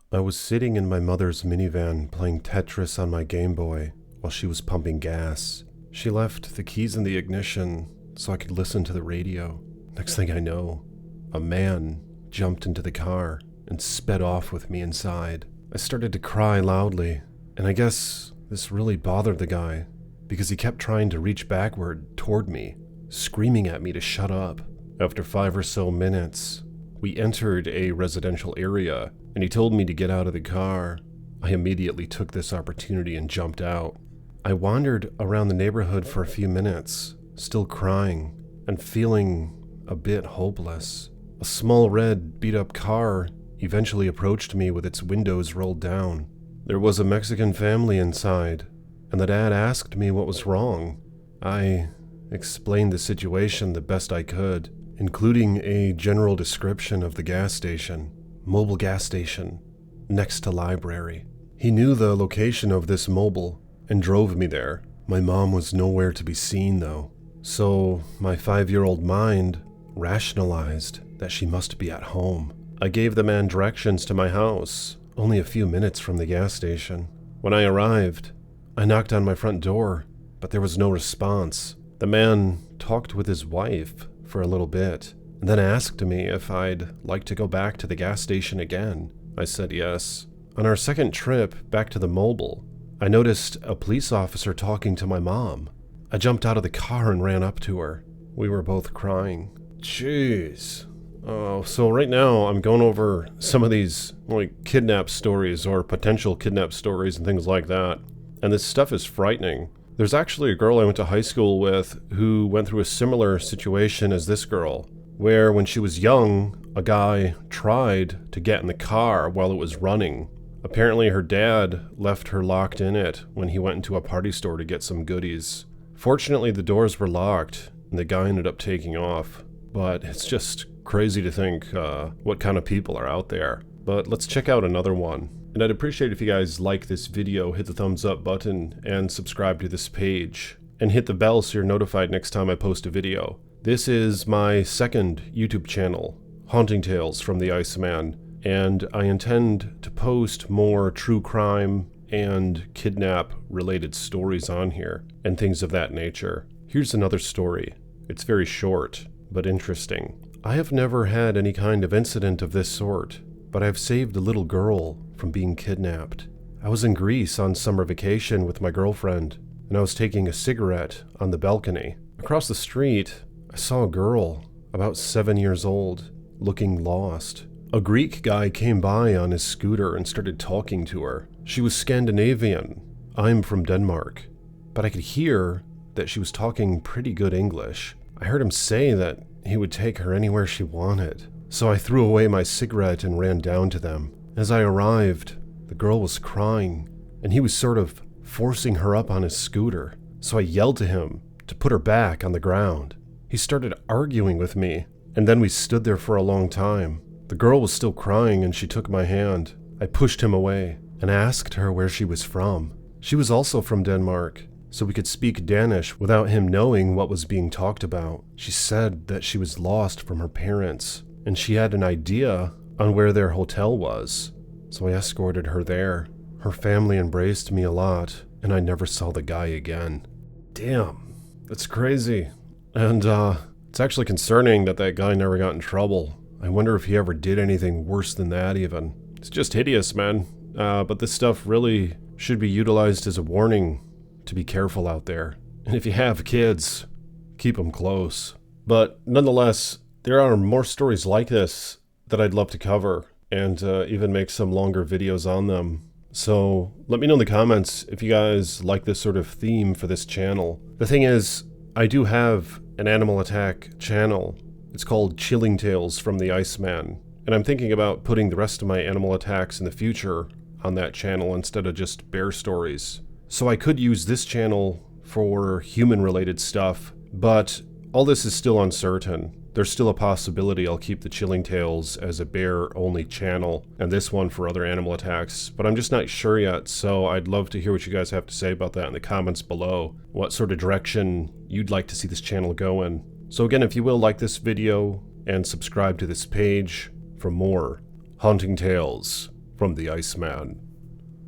I was sitting in my mother's minivan playing Tetris on my Game Boy while she was pumping gas. She left the keys in the ignition so I could listen to the radio. Next thing I know, a man jumped into the car and sped off with me inside. I started to cry loudly, and I guess this really bothered the guy because he kept trying to reach backward toward me, screaming at me to shut up. After 5 or so minutes, we entered a residential area, and he told me to get out of the car. I immediately took this opportunity and jumped out. I wandered around the neighborhood for a few minutes, still crying and feeling a bit hopeless. A small red, beat-up car eventually approached me with its windows rolled down. There was a Mexican family inside, and the dad asked me what was wrong. I explained the situation the best I could, including a general description of the gas station, mobile gas station, next to library. He knew the location of this mobile and drove me there. My mom was nowhere to be seen though, so my 5-year-old mind rationalized that she must be at home. I gave the man directions to my house, only a few minutes from the gas station. When I arrived, I knocked on my front door, but there was no response. The man talked with his wife for a little bit, and then asked me if I'd like to go back to the gas station again. I said yes. On our second trip back to the mobile, I noticed a police officer talking to my mom. I jumped out of the car and ran up to her. We were both crying. Jeez. Oh, so right now I'm going over some of these kidnap stories or potential kidnap stories and things like that. And this stuff is frightening. There's actually a girl I went to high school with who went through a similar situation as this girl, where when she was young, a guy tried to get in the car while it was running. Apparently her dad left her locked in it when he went into a party store to get some goodies. Fortunately, the doors were locked and the guy ended up taking off. But it's just crazy to think what kind of people are out there. But let's check out another one. And I'd appreciate if you guys like this video, hit the thumbs up button, and subscribe to this page. And hit the bell so you're notified next time I post a video. This is my second YouTube channel, Haunting Tales from the Iceman. And I intend to post more true crime and kidnap related stories on here, and things of that nature. Here's another story. It's very short, but interesting. I have never had any kind of incident of this sort, but I've saved a little girl from being kidnapped. I was in Greece on summer vacation with my girlfriend, and I was taking a cigarette on the balcony. Across the street, I saw a girl, about 7 years old, looking lost. A Greek guy came by on his scooter and started talking to her. She was Scandinavian. I'm from Denmark, but I could hear that she was talking pretty good English. I heard him say that he would take her anywhere she wanted. So I threw away my cigarette and ran down to them. As I arrived, the girl was crying, and he was sort of forcing her up on his scooter. So I yelled to him to put her back on the ground. He started arguing with me, and then we stood there for a long time. The girl was still crying and she took my hand. I pushed him away and asked her where she was from. She was also from Denmark, so we could speak Danish without him knowing what was being talked about. She said that she was lost from her parents, and she had an idea on where their hotel was, so I escorted her there. Her family embraced me a lot, and I never saw the guy again. Damn, that's crazy. And it's actually concerning that that guy never got in trouble. I wonder if he ever did anything worse than that even. It's just hideous, man. But this stuff really should be utilized as a warning to be careful out there. And if you have kids, keep them close. But nonetheless, there are more stories like this that I'd love to cover and even make some longer videos on them. So let me know in the comments if you guys like this sort of theme for this channel. The thing is, I do have an animal attack channel. It's called Chilling Tales from the Iceman, and I'm thinking about putting the rest of my animal attacks in the future on that channel instead of just bear stories. So I could use this channel for human-related stuff, but all this is still uncertain. There's still a possibility I'll keep the Chilling Tales as a bear-only channel, and this one for other animal attacks, but I'm just not sure yet, so I'd love to hear what you guys have to say about that in the comments below. What sort of direction you'd like to see this channel go in. So again, if you will, like this video and subscribe to this page for more Haunting Tales from the Iceman.